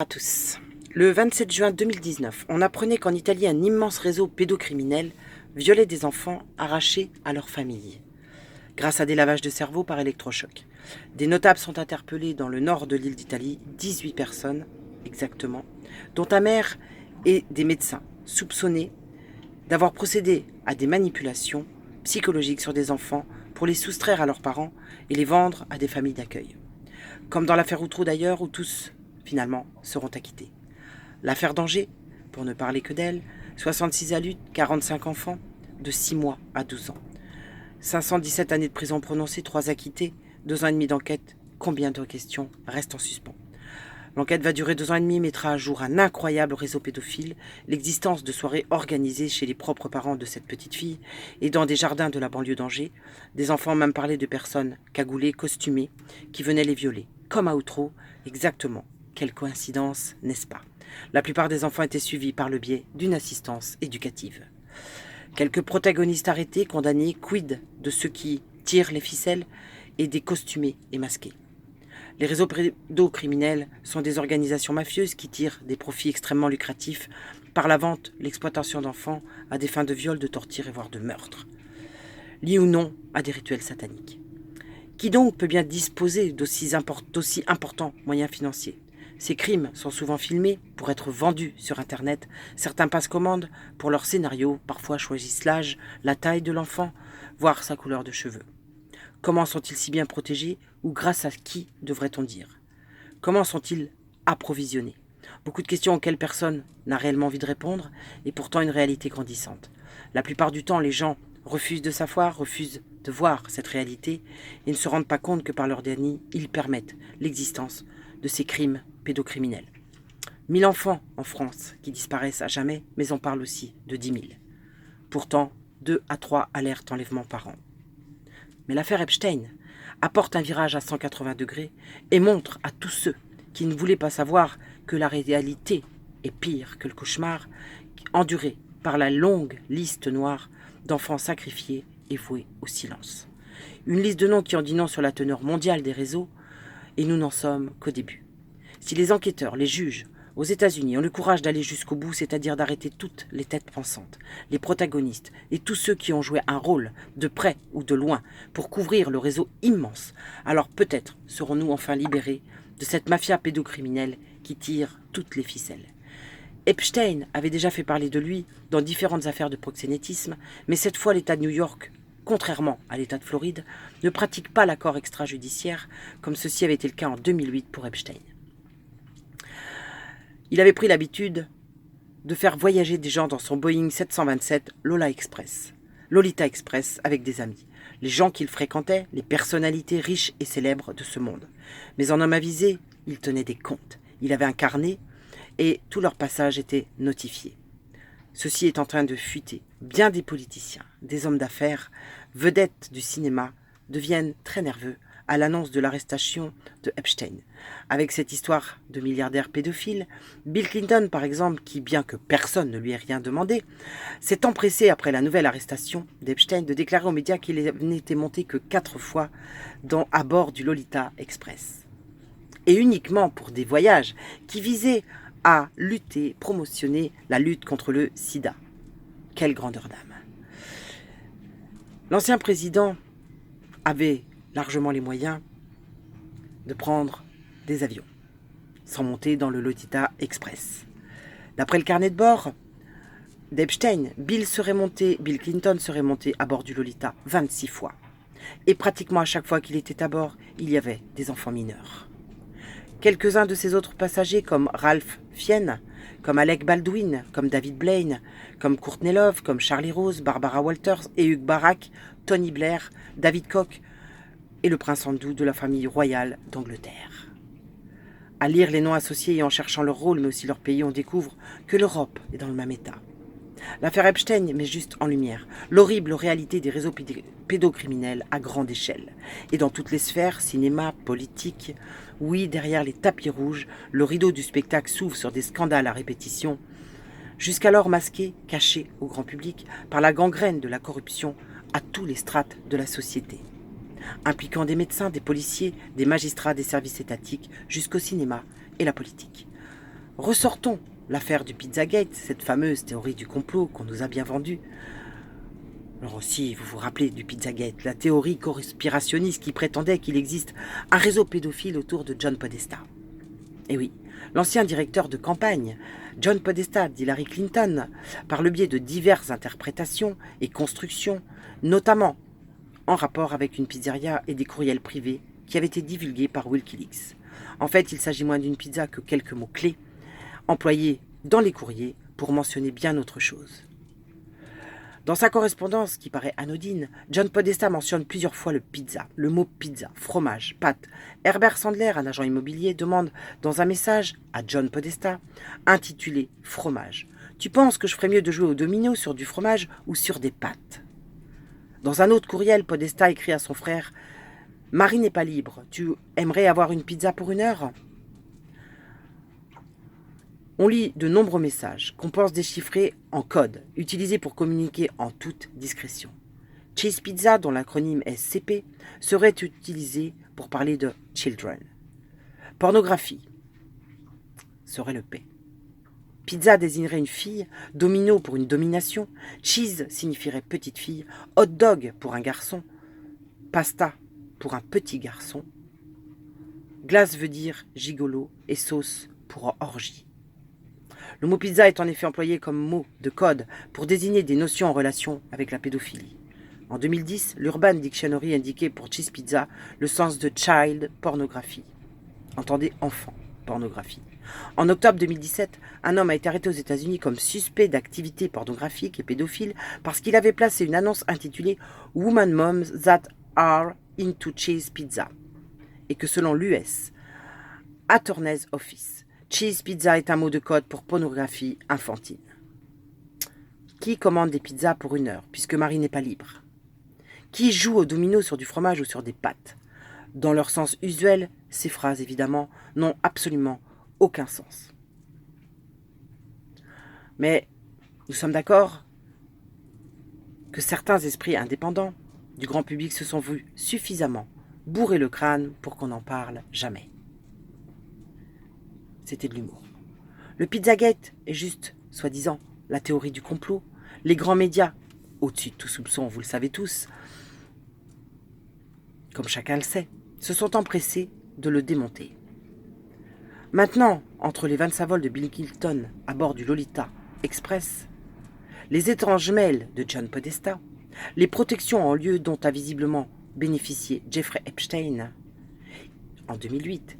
À tous. Le 27 juin 2019, on apprenait qu'en Italie, un immense réseau pédocriminel violait des enfants arrachés à leur famille, grâce à des lavages de cerveau par électrochoc. Des notables sont interpellés dans le nord de l'île d'Italie, 18 personnes exactement, dont un maire et des médecins soupçonnés d'avoir procédé à des manipulations psychologiques sur des enfants pour les soustraire à leurs parents et les vendre à des familles d'accueil. Comme dans l'affaire Outreau d'ailleurs, où tous finalement, seront acquittés. L'affaire d'Angers, pour ne parler que d'elle, 66 adultes, 45 enfants, de 6 mois à 12 ans. 517 années de prison prononcées, 3 acquittés, 2 ans et demi d'enquête. Combien de questions restent en suspens? L'enquête va durer 2 ans et demi, mettra à jour un incroyable réseau pédophile, l'existence de soirées organisées chez les propres parents de cette petite fille et dans des jardins de la banlieue d'Angers. Des enfants ont même parlé de personnes cagoulées, costumées, qui venaient les violer, comme à Outreau, exactement. Quelle coïncidence, n'est-ce pas? La plupart des enfants étaient suivis par le biais d'une assistance éducative. Quelques protagonistes arrêtés, condamnés, quid de ceux qui tirent les ficelles et des costumés et masqués. Les réseaux pédocriminels sont des organisations mafieuses qui tirent des profits extrêmement lucratifs par la vente, l'exploitation d'enfants à des fins de viol, de torture et voire de meurtre, liés ou non à des rituels sataniques. Qui donc peut bien disposer d'aussi importants moyens financiers? Ces crimes sont souvent filmés pour être vendus sur Internet. Certains passent commande pour leur scénario, parfois choisissent l'âge, la taille de l'enfant, voire sa couleur de cheveux. Comment sont-ils si bien protégés, ou grâce à qui devrait-on dire? Comment sont-ils approvisionnés? Beaucoup de questions auxquelles personne n'a réellement envie de répondre, et pourtant une réalité grandissante. La plupart du temps, les gens refusent de savoir, refusent de voir cette réalité, et ne se rendent pas compte que par leur déni, ils permettent l'existence de ces crimes pédocriminels. 1000 enfants en France qui disparaissent à jamais, mais on parle aussi de 10 000. Pourtant, 2 à 3 alertes enlèvement par an. Mais l'affaire Epstein apporte un virage à 180 degrés et montre à tous ceux qui ne voulaient pas savoir que la réalité est pire que le cauchemar enduré par la longue liste noire d'enfants sacrifiés et voués au silence. Une liste de noms qui en dit non sur la teneur mondiale des réseaux, et nous n'en sommes qu'au début. Si les enquêteurs, les juges, aux États-Unis ont le courage d'aller jusqu'au bout, c'est-à-dire d'arrêter toutes les têtes pensantes, les protagonistes et tous ceux qui ont joué un rôle, de près ou de loin, pour couvrir le réseau immense, alors peut-être serons-nous enfin libérés de cette mafia pédocriminelle qui tire toutes les ficelles. Epstein avait déjà fait parler de lui dans différentes affaires de proxénétisme, mais cette fois l'État de New York, contrairement à l'État de Floride, ne pratique pas l'accord extrajudiciaire comme ceci avait été le cas en 2008 pour Epstein. Il avait pris l'habitude de faire voyager des gens dans son Boeing 727 Lolita Express avec des amis, les gens qu'il fréquentait, les personnalités riches et célèbres de ce monde. Mais en homme avisé, il tenait des comptes. Il avait un carnet et tout leur passage était notifié. Ceci est en train de fuiter. Bien des politiciens, des hommes d'affaires, vedettes du cinéma, deviennent très nerveux à l'annonce de l'arrestation de Epstein. Avec cette histoire de milliardaire pédophile, Bill Clinton, par exemple, qui, bien que personne ne lui ait rien demandé, s'est empressé, après la nouvelle arrestation d'Epstein, de déclarer aux médias qu'il n'était monté que 4 fois à bord du Lolita Express. Et uniquement pour des voyages qui visaient à lutter, promotionner la lutte contre le sida. Quelle grandeur d'âme! L'ancien président avait largement les moyens de prendre des avions, sans monter dans le Lolita Express. D'après le carnet de bord d'Epstein, Bill Clinton serait monté à bord du Lolita 26 fois. Et pratiquement à chaque fois qu'il était à bord, il y avait des enfants mineurs. Quelques-uns de ces autres passagers, comme Ralph Fiennes, comme Alec Baldwin, comme David Blaine, comme Courtney Love, comme Charlie Rose, Barbara Walters et Hugh Barack, Tony Blair, David Koch et le prince Andrew de la famille royale d'Angleterre. À lire les noms associés et en cherchant leur rôle, mais aussi leur pays, on découvre que l'Europe est dans le même état. L'affaire Epstein met juste en lumière l'horrible réalité des réseaux pédocriminels à grande échelle. Et dans toutes les sphères, cinéma, politique, oui, derrière les tapis rouges, le rideau du spectacle s'ouvre sur des scandales à répétition, jusqu'alors masqués, cachés au grand public par la gangrène de la corruption à tous les strates de la société, impliquant des médecins, des policiers, des magistrats, des services étatiques, jusqu'au cinéma et la politique. Ressortons l'affaire du Pizzagate, cette fameuse théorie du complot qu'on nous a bien vendue. Alors aussi, vous vous rappelez du Pizzagate, la théorie conspirationniste qui prétendait qu'il existe un réseau pédophile autour de John Podesta. Et oui, l'ancien directeur de campagne, John Podesta d'Hillary Clinton, par le biais de diverses interprétations et constructions, notamment en rapport avec une pizzeria et des courriels privés qui avaient été divulgués par Wikileaks. En fait, il s'agit moins d'une pizza que quelques mots-clés employés dans les courriers pour mentionner bien autre chose. Dans sa correspondance, qui paraît anodine, John Podesta mentionne plusieurs fois le mot pizza, fromage, pâte. Herbert Sandler, un agent immobilier, demande dans un message à John Podesta, intitulé « Fromage ». Tu penses que je ferais mieux de jouer au domino sur du fromage ou sur des pâtes? Dans un autre courriel, Podesta écrit à son frère « Marie n'est pas libre, tu aimerais avoir une pizza pour 1 heure ?» On lit de nombreux messages qu'on pense déchiffrer en code, utilisés pour communiquer en toute discrétion. Cheese Pizza, dont l'acronyme est CP, serait utilisé pour parler de children. Pornographie serait le P. Pizza désignerait une fille, domino pour une domination, cheese signifierait petite fille, hot dog pour un garçon, pasta pour un petit garçon, glace veut dire gigolo et sauce pour orgie. Le mot pizza est en effet employé comme mot de code pour désigner des notions en relation avec la pédophilie. En 2010, l'Urban Dictionary indiquait pour cheese pizza le sens de child pornographie. Entendez enfant pornographie. En octobre 2017, un homme a été arrêté aux États-Unis comme suspect d'activité pornographique et pédophile parce qu'il avait placé une annonce intitulée Woman Moms That Are Into Cheese Pizza et que selon l'US Attorney's Office, cheese pizza est un mot de code pour pornographie infantile. Qui commande des pizzas pour 1 heure, puisque Marie n'est pas libre? Qui joue au domino sur du fromage ou sur des pâtes? Dans leur sens usuel, ces phrases, évidemment, n'ont absolument aucun sens. Mais nous sommes d'accord que certains esprits indépendants du grand public se sont vus suffisamment bourrer le crâne pour qu'on n'en parle jamais. C'était de l'humour. Le Pizzagate est juste, soi-disant, la théorie du complot. Les grands médias, au-dessus de tout soupçon, vous le savez tous, comme chacun le sait, se sont empressés de le démonter. Maintenant, entre les 25 vols de Bill Clinton à bord du Lolita Express, les étranges mails de John Podesta, les protections en lieu dont a visiblement bénéficié Jeffrey Epstein en 2008,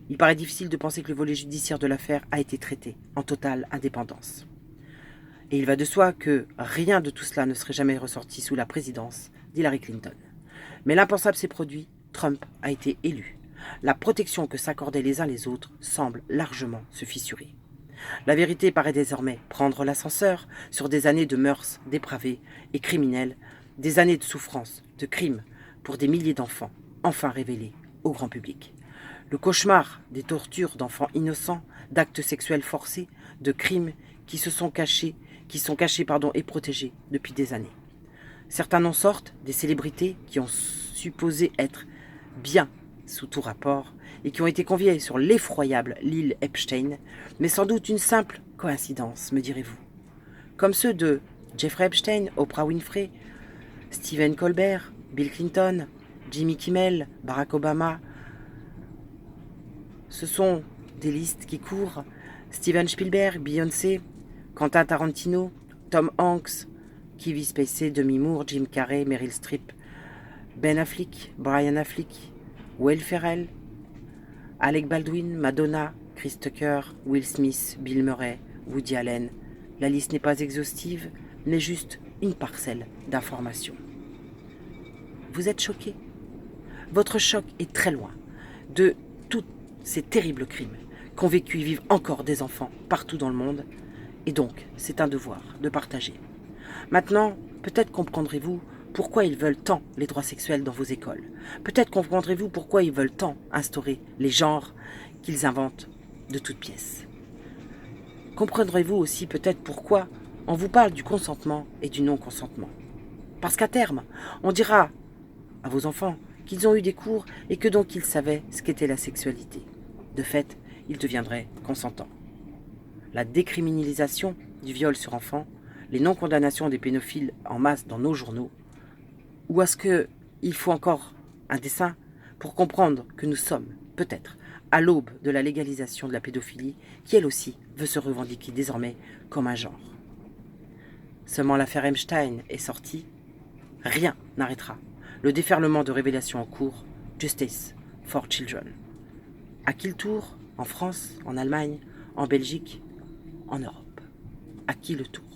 il paraît difficile de penser que le volet judiciaire de l'affaire a été traité en totale indépendance. Et il va de soi que rien de tout cela ne serait jamais ressorti sous la présidence d'Hillary Clinton. Mais l'impensable s'est produit, Trump a été élu. La protection que s'accordaient les uns les autres semble largement se fissurer. La vérité paraît désormais prendre l'ascenseur sur des années de mœurs dépravées et criminelles, des années de souffrance, de crimes pour des milliers d'enfants, enfin révélés au grand public. Le cauchemar des tortures d'enfants innocents, d'actes sexuels forcés, de crimes qui sont cachés et protégés depuis des années. Certains noms sortent, des célébrités qui ont supposé être bien sous tout rapport et qui ont été conviés sur l'effroyable l'île Epstein, mais sans doute une simple coïncidence, me direz-vous. Comme ceux de Jeffrey Epstein, Oprah Winfrey, Stephen Colbert, Bill Clinton, Jimmy Kimmel, Barack Obama. Ce sont des listes qui courent. Steven Spielberg, Beyoncé, Quentin Tarantino, Tom Hanks, Kevin Spacey, Demi Moore, Jim Carrey, Meryl Streep, Ben Affleck, Brian Affleck, Will Ferrell, Alec Baldwin, Madonna, Chris Tucker, Will Smith, Bill Murray, Woody Allen. La liste n'est pas exhaustive, mais juste une parcelle d'informations. Vous êtes choqués? Votre choc est très loin de tous ces terribles crimes qu'ont vécu et vivent encore des enfants partout dans le monde, et donc c'est un devoir de partager. Maintenant, peut-être comprendrez-vous pourquoi ils veulent tant les droits sexuels dans vos écoles. Peut-être comprendrez-vous pourquoi ils veulent tant instaurer les genres qu'ils inventent de toutes pièces. Comprendrez-vous aussi peut-être pourquoi on vous parle du consentement et du non-consentement. Parce qu'à terme, on dira à vos enfants qu'ils ont eu des cours et que donc ils savaient ce qu'était la sexualité. De fait, ils deviendraient consentants. la décriminalisation du viol sur enfants, les non-condamnations des pédophiles en masse dans nos journaux? Ou est-ce qu'il faut encore un dessin pour comprendre que nous sommes, peut-être, à l'aube de la légalisation de la pédophilie, qui elle aussi veut se revendiquer désormais comme un genre? Seulement l'affaire Epstein est sortie, rien n'arrêtera le déferlement de révélations en cours. Justice for Children. À qui le tour? En France, en Allemagne, en Belgique, en Europe. À qui le tour?